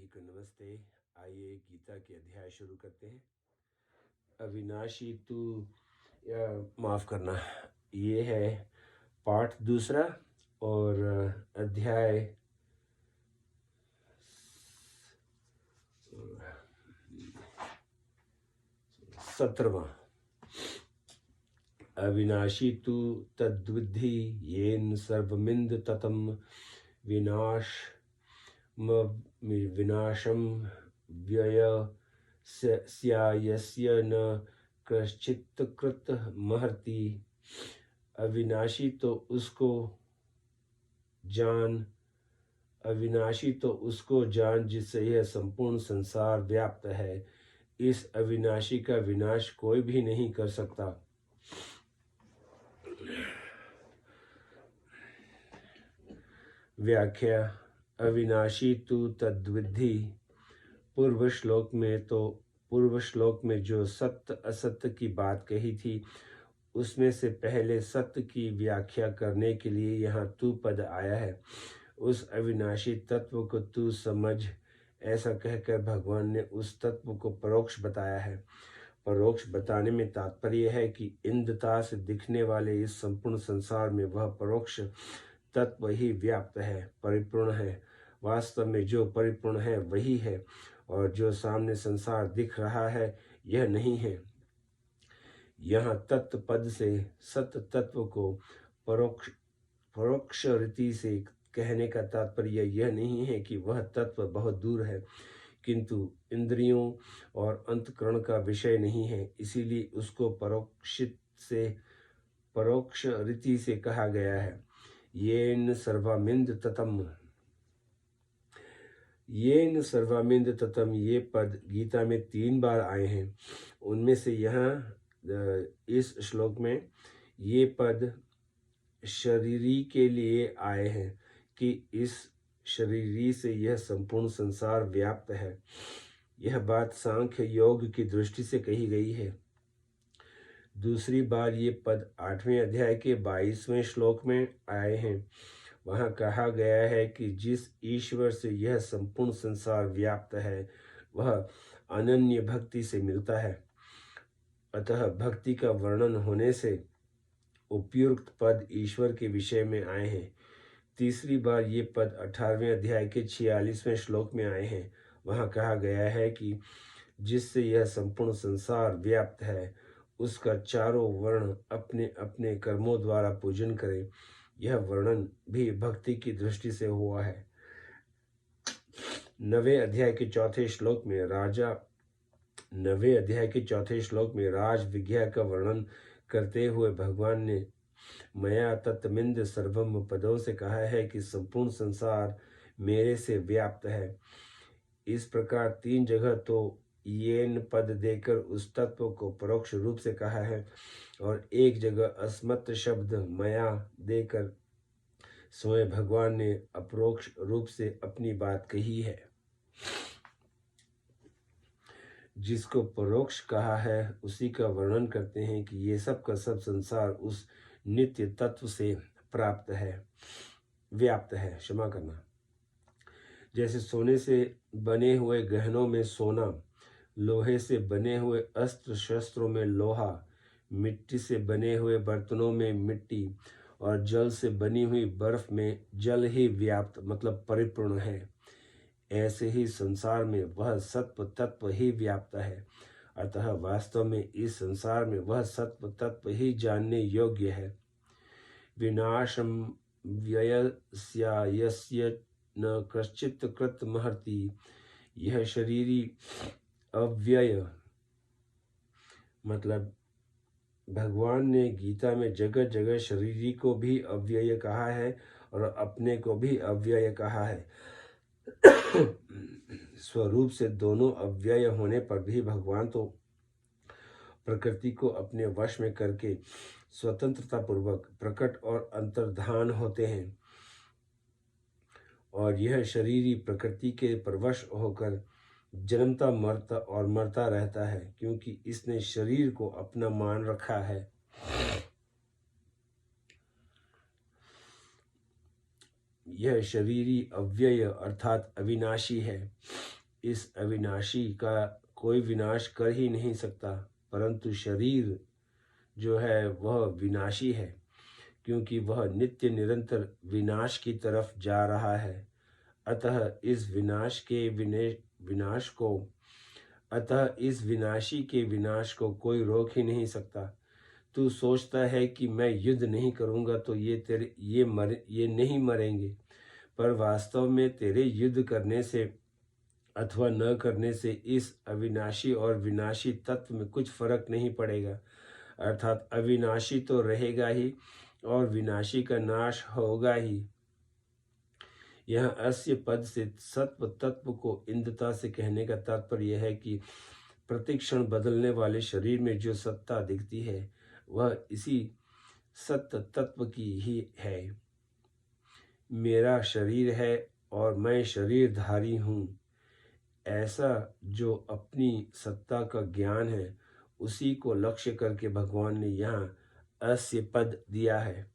को नमस्ते। आइए गीता के अध्याय शुरू करते हैं। अविनाशी तू माफ़ करना, ये है पाठ दूसरा और अध्याय 17वां। अविनाशी तू तद्विद्धि येन सर्वमिंद ततम विनाशम व्यय स्यायस्य न कश्चित् कृत महर्ति। अविनाशी तो उसको जान जिससे यह संपूर्ण संसार व्याप्त है। इस अविनाशी का विनाश कोई भी नहीं कर सकता। व्याख्या। अविनाशी तू तद्विद्धि। पूर्व श्लोक में जो सत्य असत्य की बात कही थी, उसमें से पहले सत्य की व्याख्या करने के लिए यहाँ तू पद आया है। उस अविनाशी तत्व को तू समझ, ऐसा कहकर भगवान ने उस तत्व को परोक्ष बताया है। परोक्ष बताने में तात्पर्य है कि इंद्रता से दिखने वाले इस संपूर्ण संसार में वह परोक्ष तत्व ही व्याप्त है, परिपूर्ण है। वास्तव में जो परिपूर्ण है वही है, और जो सामने संसार दिख रहा है यह नहीं है। यहाँ तत्व पद से सत्य तत्व को परोक्ष रीति से कहने का तात्पर्य यह नहीं है कि वह तत्व बहुत दूर है, किंतु इंद्रियों और अंतःकरण का विषय नहीं है, इसीलिए उसको परोक्ष रीति से कहा गया है। येन सर्वामिंद ततम, ये पद गीता में 3 बार आए हैं। उनमें से यहाँ इस श्लोक में ये पद शरीरी के लिए आए हैं कि इस शरीरी से यह संपूर्ण संसार व्याप्त है। यह बात सांख्य योग की दृष्टि से कही गई है। दूसरी बार ये पद 8वें अध्याय के 22वें श्लोक में आए हैं। वहाँ कहा गया है कि जिस ईश्वर से यह संपूर्ण संसार व्याप्त है वह अनन्य भक्ति से मिलता है। अतः भक्ति का वर्णन होने से उपयुक्त पद ईश्वर के विषय में आए हैं। तीसरी बार ये पद 18वें अध्याय के 46वें श्लोक में आए हैं। वहाँ कहा गया है कि जिससे यह संपूर्ण संसार व्याप्त है उसका चारों वर्ण अपने अपने कर्मों द्वारा पूजन करें। यह वर्णन भी भक्ति की दृष्टि से हुआ है। 9वें अध्याय के चौथे श्लोक में राज विज्ञा का वर्णन करते हुए भगवान ने मया तत्मिंद सर्वम पदों से कहा है कि संपूर्ण संसार मेरे से व्याप्त है। इस प्रकार 3 जगह तो येन पद देकर उस तत्व को परोक्ष रूप से कहा है, और एक जगह अस्मत् शब्द मया देकर स्वयं भगवान ने अपरोक्ष रूप से अपनी बात कही है। जिसको परोक्ष कहा है उसी का वर्णन करते हैं कि ये सब का सब संसार उस नित्य तत्व से व्याप्त है। क्षमा करना। जैसे सोने से बने हुए गहनों में सोना, लोहे से बने हुए अस्त्र शस्त्रों में लोहा, मिट्टी से बने हुए बर्तनों में मिट्टी, और जल से बनी हुई बर्फ में जल ही व्याप्त मतलब परिपूर्ण है, ऐसे ही संसार में वह सत्व तत्व ही व्याप्त है। अतः वास्तव में इस संसार में वह सत्व तत्व ही जानने योग्य है। विनाशम व्ययस्यायस्य न कश्चित् कृत महर्ति। यह शरीरी अव्यय, मतलब भगवान ने गीता में जगह जगह शरीरी को भी अव्यय कहा है और अपने को भी अव्यय कहा है। स्वरूप से दोनों अव्यय होने पर भी भगवान तो प्रकृति को अपने वश में करके स्वतंत्रता पूर्वक प्रकट और अंतर्धान होते हैं, और यह शरीरी प्रकृति के परवश होकर जन्मता मरता रहता है, क्योंकि इसने शरीर को अपना मान रखा है। यह शरीरी अव्यय अर्थात अविनाशी है। इस अविनाशी का कोई विनाश कर ही नहीं सकता, परंतु शरीर जो है वह विनाशी है, क्योंकि वह नित्य निरंतर विनाश की तरफ जा रहा है। अतः इस विनाशी के विनाश को कोई रोक ही नहीं सकता। तू सोचता है कि मैं युद्ध नहीं करूंगा तो ये नहीं मरेंगे, पर वास्तव में तेरे युद्ध करने से अथवा न करने से इस अविनाशी और विनाशी तत्व में कुछ फर्क नहीं पड़ेगा। अर्थात अविनाशी तो रहेगा ही और विनाशी का नाश होगा ही। यह अस्य पद से सत्व तत्व को इंद्रता से कहने का तात्पर्य यह है कि प्रतिक्षण बदलने वाले शरीर में जो सत्ता दिखती है वह इसी सत्य तत्व की ही है। मेरा शरीर है और मैं शरीरधारी हूँ, ऐसा जो अपनी सत्ता का ज्ञान है उसी को लक्ष्य करके भगवान ने यहाँ अस्य पद दिया है।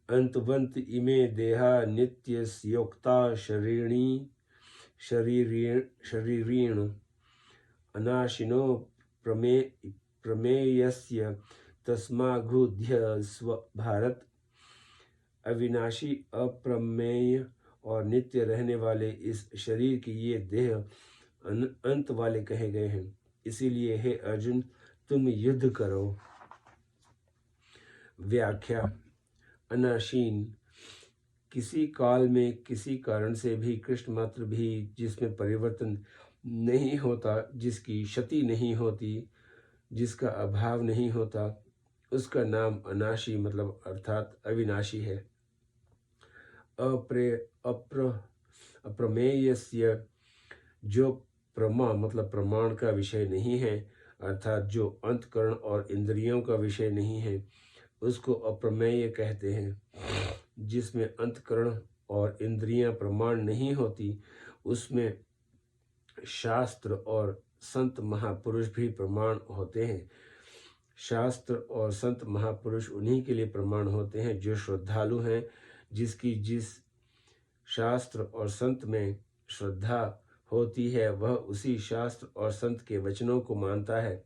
अंतवंत इमे देहा नित्यस्योक्ता शरीरीण अनाशिनो प्रमेयस्य तस्माघ्रुध्य स्व भारत। अविनाशी, अप्रमेय और नित्य रहने वाले इस शरीर की ये देह अंत वाले कहे गए हैं। इसीलिए हे अर्जुन, तुम युद्ध करो। व्याख्या। अनाशीन, किसी काल में किसी कारण से भी कृष्ण मात्र भी जिसमें परिवर्तन नहीं होता, जिसकी क्षति नहीं होती, जिसका अभाव नहीं होता, उसका नाम अनाशी मतलब अर्थात अविनाशी है। अप्रमेयस्य, जो प्रमा मतलब प्रमाण का विषय नहीं है, अर्थात जो अंतकरण और इंद्रियों का विषय नहीं है, उसको अप्रमेय कहते हैं। जिसमें अंतकरण और इंद्रियां प्रमाण नहीं होती, उसमें शास्त्र और संत महापुरुष भी प्रमाण होते हैं। शास्त्र और संत महापुरुष उन्हीं के लिए प्रमाण होते हैं जो श्रद्धालु हैं, जिसकी जिस शास्त्र और संत में श्रद्धा होती है वह उसी शास्त्र और संत के वचनों को मानता है।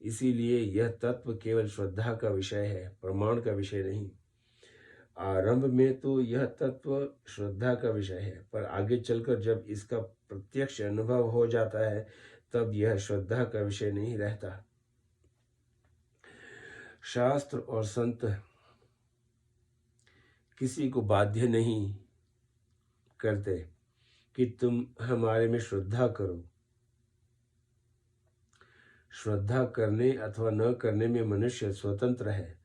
इसीलिए यह तत्व केवल श्रद्धा का विषय है, प्रमाण का विषय नहीं। आरंभ में तो यह तत्व श्रद्धा का विषय है, पर आगे चलकर जब इसका प्रत्यक्ष अनुभव हो जाता है तब यह श्रद्धा का विषय नहीं रहता। शास्त्र और संत किसी को बाध्य नहीं करते कि तुम हमारे में श्रद्धा करो। श्रद्धा करने अथवा न करने में मनुष्य स्वतंत्र है।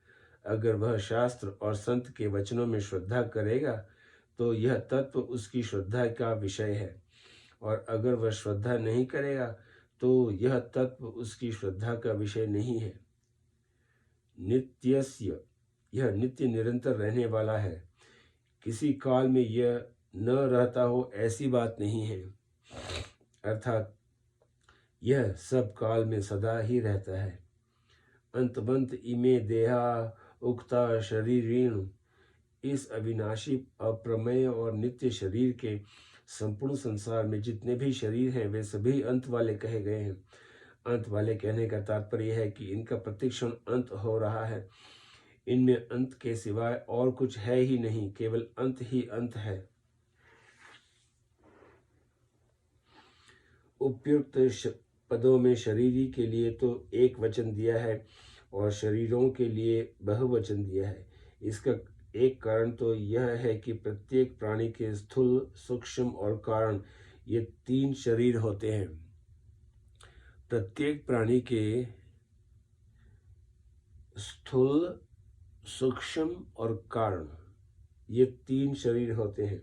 अगर वह शास्त्र और संत के वचनों में श्रद्धा करेगा तो यह तत्व उसकी श्रद्धा का विषय है, और अगर वह श्रद्धा नहीं करेगा तो यह तत्व उसकी श्रद्धा का विषय नहीं है। नित्यस्य, यह नित्य निरंतर रहने वाला है, किसी काल में यह न रहता हो ऐसी बात नहीं है। अर्थात यह सब काल में सदा ही रहता है। अंतबंत इमे देहा उक्ता शरीरीण, इस अविनाशी, अप्रमेय और नित्य शरीर के संपूर्ण संसार में जितने भी शरीर हैं वे सभी अंत वाले कहे गए हैं। अंत वाले कहने का तात्पर्य है कि इनका प्रतिक्षण अंत हो रहा है। इनमें अंत के सिवाय और कुछ है ही नहीं, केवल अंत ही अंत है। उपयुक्त पदों में शरीरी के लिए तो एक वचन दिया है और शरीरों के लिए बहुवचन दिया है। इसका एक कारण तो यह है कि प्रत्येक प्राणी के स्थूल, सूक्ष्म और कारण, ये 3 शरीर होते हैं। प्रत्येक प्राणी के स्थूल, सूक्ष्म और कारण, ये 3 शरीर होते हैं।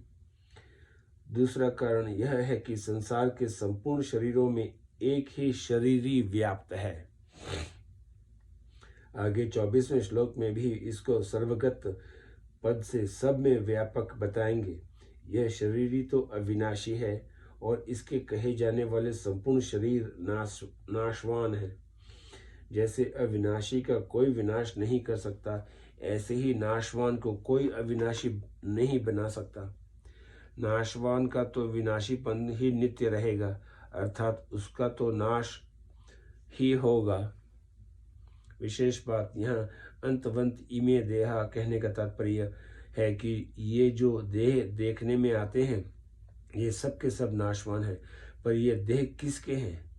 दूसरा कारण यह है कि संसार के संपूर्ण शरीरों में एक ही शरीरी व्याप्त है। आगे 24वें श्लोक में भी इसको सर्वगत पद से सब में व्यापक बताएंगे। यह शरीरी तो अविनाशी है और इसके कहे जाने वाले संपूर्ण शरीर नाशवान है। जैसे अविनाशी का कोई विनाश नहीं कर सकता, ऐसे ही नाशवान को कोई अविनाशी नहीं बना सकता। नाशवान का तो विनाशीपन ही नित्य रहेगा, अर्थात उसका तो नाश ही होगा। विशेष बात यहाँ अंतवंत इमे देहा कहने का तात्पर्य है कि ये जो देह देखने में आते हैं ये सब के सब नाशवान हैं, पर ये देह किसके हैं?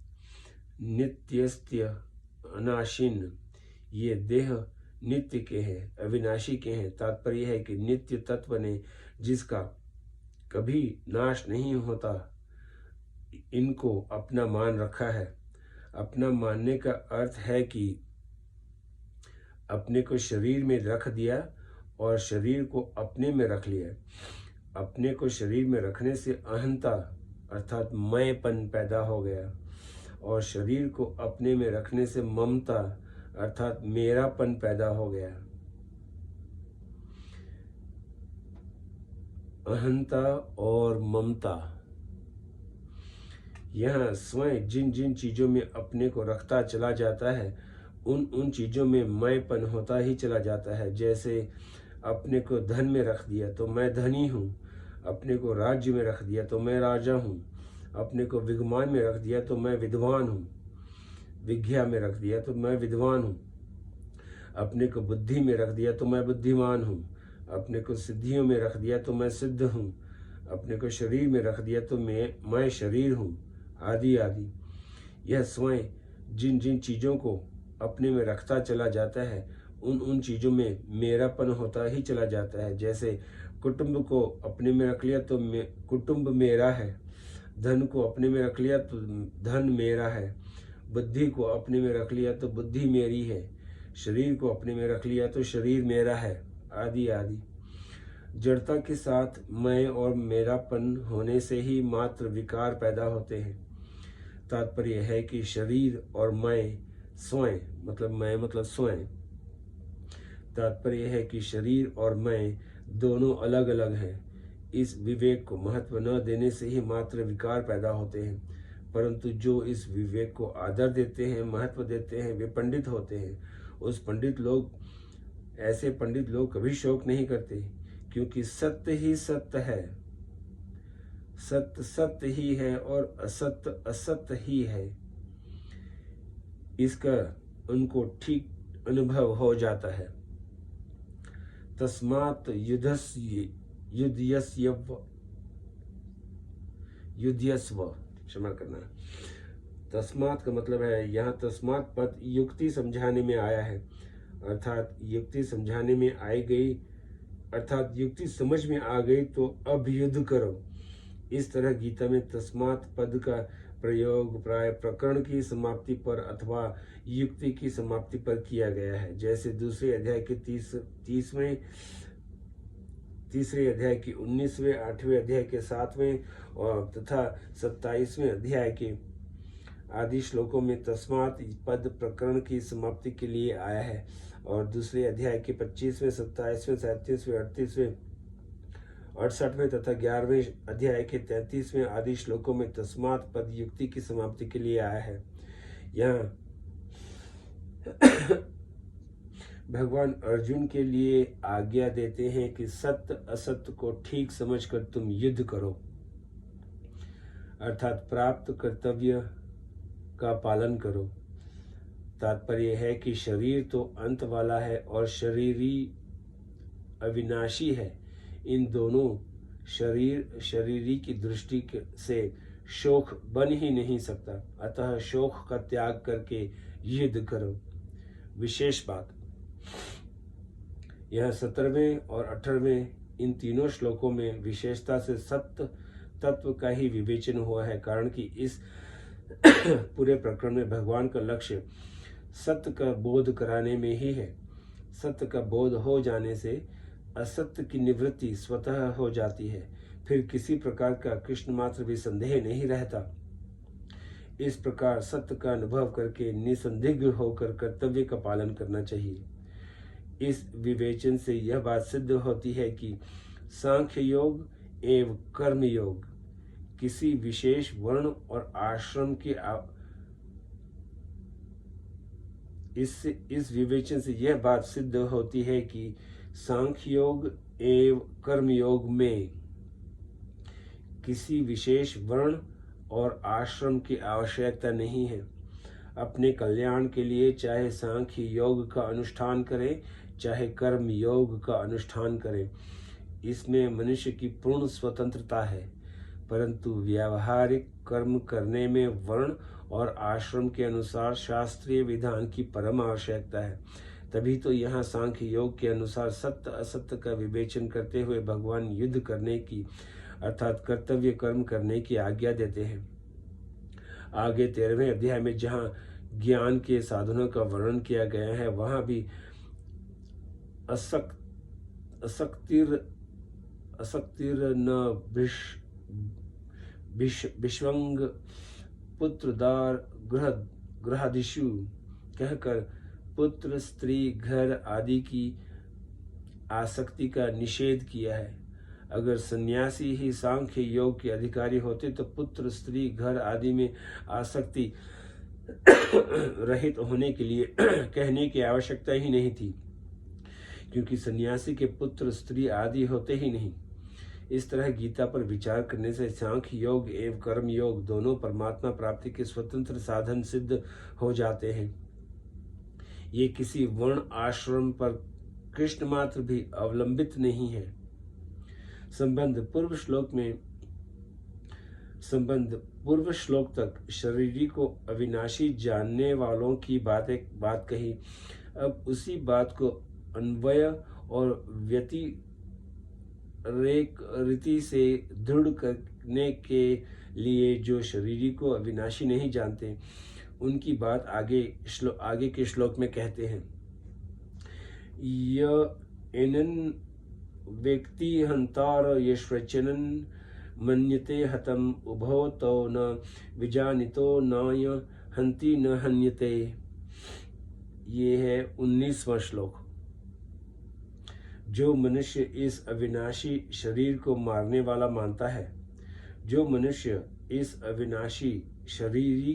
नित्यस्त्य अनाशिन, ये देह नित्य के हैं, अविनाशी के हैं। तात्पर्य है कि नित्य तत्व ने जिसका कभी नाश नहीं होता इनको अपना मान रखा है। अपना मानने का अर्थ है कि अपने को शरीर में रख दिया और शरीर को अपने में रख लिया। अपने को शरीर में रखने से अहंता अर्थात मैंपन पैदा हो गया और शरीर को अपने में रखने से ममता अर्थात मेरापन पैदा हो गया। अहंता और ममता, यह स्वयं जिन जिन चीजों में अपने को रखता चला जाता है उन चीजों में मैंपन होता ही चला जाता है। जैसे अपने को धन में रख दिया तो मैं धनी हूँ, अपने को राज्य में रख दिया तो मैं राजा हूँ, अपने को विद्वान में रख दिया तो मैं विद्वान हूँ, विज्ञा में रख दिया तो मैं विद्वान हूँ, अपने को बुद्धि में रख दिया तो मैं बुद्धिमान हूँ, अपने को सिद्धियों में रख दिया तो मैं सिद्ध हूँ, अपने को शरीर में रख दिया तो मैं शरीर हूँ, आदि आदि। यह स्वयं जिन जिन चीज़ों को अपने में रखता चला जाता है उन चीज़ों में मेरापन होता ही चला जाता है। जैसे कुटुंब को अपने में रख लिया तो कुटुंब मेरा है, धन को अपने में रख लिया तो धन मेरा है, बुद्धि को अपने में रख लिया तो बुद्धि मेरी है, शरीर को अपने में रख लिया तो शरीर मेरा है, आदि आदि। जड़ता के साथ मैं और मेरापन होने से ही मात्र विकार पैदा होते हैं। तात्पर्य है कि शरीर और मैं स्वयं मतलब स्वयं, तात्पर्य है कि शरीर और मैं दोनों अलग अलग हैं। इस विवेक को महत्व न देने से ही मात्र विकार पैदा होते हैं। परंतु जो इस विवेक को आदर देते हैं, महत्व देते हैं, वे पंडित होते हैं। ऐसे पंडित लोग कभी शोक नहीं करते, क्योंकि सत्य ही सत्य है, सत्य सत्य ही है और असत्य असत्य ही है, इसका उनको ठीक अनुभव हो जाता है। तस्मात् युध्यस्व, क्षमा करना। तस्मात् का मतलब है यहाँ तस्मात् पद युक्ति समझाने में आया है, अर्थात युक्ति समझाने में आई गई, अर्थात युक्ति समझ में आ गई तो अब युद्ध करो। इस तरह गीता में तस्मात् पद का प्रयोग प्राय प्रकरण की समाप्ति पर अथवा युक्ति की समाप्ति पर किया गया है। जैसे दूसरे अध्याय के 30वें, तीसरे अध्याय के 19वें, 8वें अध्याय के 7वें और तथा 27वें अध्याय के आदि श्लोकों में तस्मात् पद प्रकरण की समाप्ति के लिए आया है, और दूसरे अध्याय के 25वें, 27वें, 37वें, 38वें, 68वें तथा 11वें अध्याय के 33वें आदि श्लोकों में तस्मात् पद युक्ति की समाप्ति के लिए आया है। यहाँ भगवान अर्जुन के लिए आज्ञा देते हैं कि सत्य असत्य को ठीक समझकर तुम युद्ध करो, अर्थात प्राप्त कर्तव्य का पालन करो। तात्पर्य है कि शरीर तो अंत वाला है और शरीरी अविनाशी है। इन दोनों शरीरी की दृष्टि से शोक बन ही नहीं सकता, अतः शोक का त्याग करके युद्ध करो। विशेष बात, यह 17वें और 18वें इन तीनों श्लोकों में विशेषता से सत्य तत्व का ही विवेचन हुआ है, कारण कि इस पूरे प्रकरण में भगवान का लक्ष्य सत्य का बोध कराने में ही है। सत्य का बोध हो जाने से असत्य की निवृत्ति स्वतः हो जाती है, फिर किसी प्रकार का कृष्ण मात्र भी संदेह नहीं रहता। इस प्रकार सत्य का अनुभव करके निसंदिग्ध होकर कर्तव्य का पालन करना चाहिए। इस विवेचन से यह बात सिद्ध होती है कि सांख्य योग एवं कर्म योग किसी विशेष वर्ण और आश्रम के इस विवेचन से यह बात सिद्ध होती है कि सांख्य योग एवं कर्म योग में किसी विशेष वर्ण और आश्रम की आवश्यकता नहीं है। अपने कल्याण के लिए चाहे सांख्य योग का अनुष्ठान करें, चाहे कर्म योग का अनुष्ठान करें, इसमें मनुष्य की पूर्ण स्वतंत्रता है। परंतु व्यावहारिक कर्म करने में वर्ण और आश्रम के अनुसार शास्त्रीय विधान की परम आवश्यकता है। तभी तो यहाँ सांख्य योग के अनुसार सत्य असत्य का विवेचन करते हुए भगवान युद्ध करने की अर्थात कर्तव्य कर्म करने की आज्ञा देते हैं। आगे 13वें अध्याय में जहाँ ज्ञान के साधनों का वर्णन किया गया है, वहाँ भी असक्तिर न विश्वंग पुत्रदार ग्रहादिषु कहकर पुत्र स्त्री घर आदि की आसक्ति का निषेध किया है। अगर सन्यासी ही सांख्य योग के अधिकारी होते तो पुत्र स्त्री घर आदि में आसक्ति रहित होने के लिए कहने की आवश्यकता ही नहीं थी, क्योंकि सन्यासी के पुत्र स्त्री आदि होते ही नहीं। इस तरह गीता पर विचार करने से सांख्य योग एवं कर्म योग दोनों परमात्मा प्राप्ति के स्वतंत्र साधन सिद्ध हो जाते हैं। ये किसी वर्ण आश्रम पर कृष्ण मात्र भी अवलंबित नहीं है। संबंध पूर्व श्लोक तक शरीरी को अविनाशी जानने वालों की बात कही। अब उसी बात को अन्वय और रीति से दृढ़ करने के लिए जो शरीरी को अविनाशी नहीं जानते, उनकी बात आगे के श्लोक में कहते हैं। एनन व्यक्ति हंतार यश्वचनन मन्यते हतम उभो तो न विजानितो नाय हंति न हन्यते। ये है 19वां श्लोक। जो मनुष्य इस अविनाशी शरीर को मारने वाला मानता है, जो मनुष्य इस अविनाशी शरीरी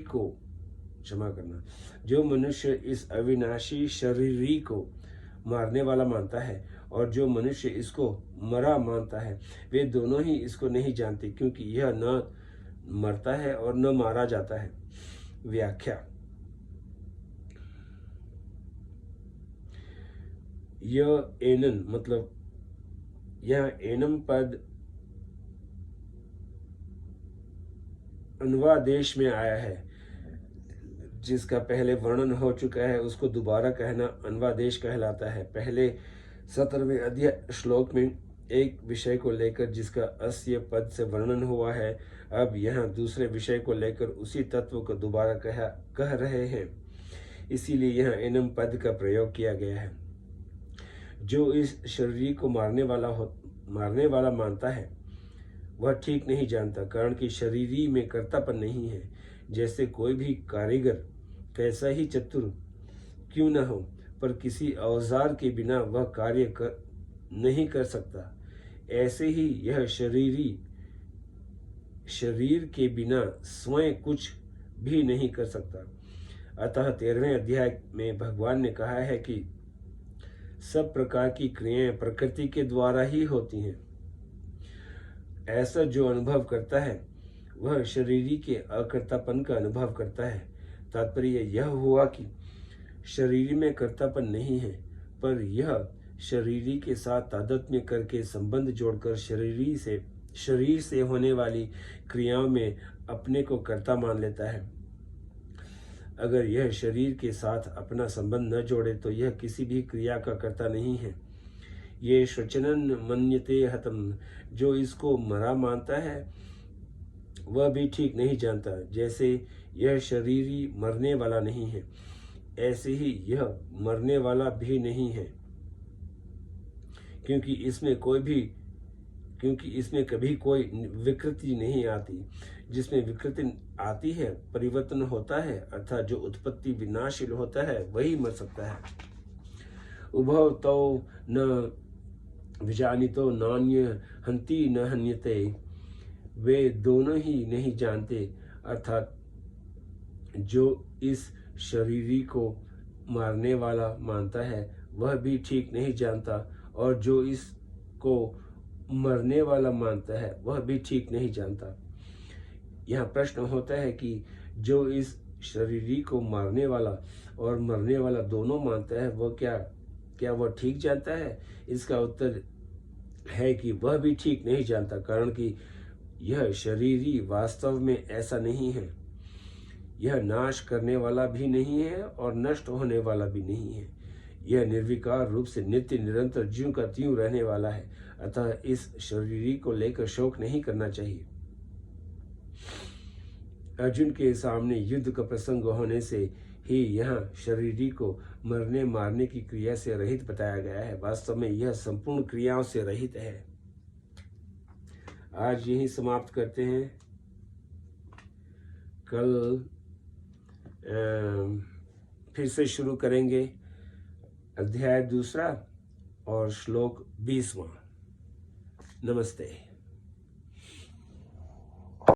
को मारने वाला मानता है और जो मनुष्य इसको मरा मानता है, वे दोनों ही इसको नहीं जानते, क्योंकि यह न मरता है और न मारा जाता है। व्याख्या। यह एनन मतलब यह एनम पद अन्वादेश में आया है, जिसका पहले वर्णन हो चुका है, उसको दोबारा कहना अन्वादेश कहलाता है। पहले 17वें अध्याय श्लोक में एक विषय को लेकर जिसका अस्य पद से वर्णन हुआ है, अब यहाँ दूसरे विषय को लेकर उसी तत्व को दोबारा कह रहे हैं। इसीलिए यहाँ एनम पद का प्रयोग किया गया है। जो इस शरीर को मारने वाला मानता है, वह ठीक नहीं जानता, कारण कि शरीरी में कर्तापन नहीं है। जैसे कोई भी कारीगर कैसा ही चतुर क्यों न हो, पर किसी औजार के बिना वह कार्य नहीं कर सकता, ऐसे ही यह शरीर के बिना स्वयं कुछ भी नहीं कर सकता। अतः 13वें अध्याय में भगवान ने कहा है कि सब प्रकार की क्रियाएं प्रकृति के द्वारा ही होती हैं। ऐसा जो अनुभव करता है वह शरीरी के अकर्तापन का अनुभव करता है। तात्पर्य यह हुआ कि शरीर में कर्तापन नहीं है, पर यह शरीरी के साथ तादात्म्य करके संबंध जोड़कर शरीर से होने वाली क्रियाओं में अपने को कर्ता मान लेता है। अगर यह शरीर के साथ अपना संबंध न जोड़े तो यह किसी भी क्रिया का कर्ता नहीं है। ये श्वचनन मन्यते हतम, जो इसको मरा मानता है वह भी ठीक नहीं जानता। जैसे यह शरीरी मरने वाला नहीं है, ऐसे ही यह मरने वाला भी नहीं है, क्योंकि इसमें कभी कोई विकृति नहीं आती। जिसमें विकृति आती है, परिवर्तन होता है, अर्थात जो उत्पत्ति विनाशील होता है, वही मर सकता है। उभव तो न विजानितो नान्य हंति न हन्यते, वे दोनों ही नहीं जानते, अर्थात जो इस शरीरी को मारने वाला मानता है वह भी ठीक नहीं जानता, और जो इसको मरने वाला मानता है वह भी ठीक नहीं जानता। यहाँ प्रश्न होता है कि जो इस शरीरी को मारने वाला और मरने वाला दोनों मानता है वह क्या वह ठीक जानता है? इसका उत्तर है कि वह भी ठीक नहीं जानता, कारण कि यह शरीरी वास्तव में ऐसा नहीं है। यह नाश करने वाला भी नहीं है और नष्ट होने वाला भी नहीं है। यह निर्विकार रूप से नित्य निरंतर ज्यों का त्यों रहने वाला है। अतः इस शरीरी को लेकर शोक नहीं करना चाहिए। अर्जुन के सामने युद्ध का प्रसंग होने से ही यहाँ शरीरी को मरने मारने की क्रिया से रहित बताया गया है। वास्तव में यह संपूर्ण क्रियाओं से रहित है। आज यही समाप्त करते हैं। कल फिर से शुरू करेंगे अध्याय 2 और श्लोक 20वां। नमस्ते।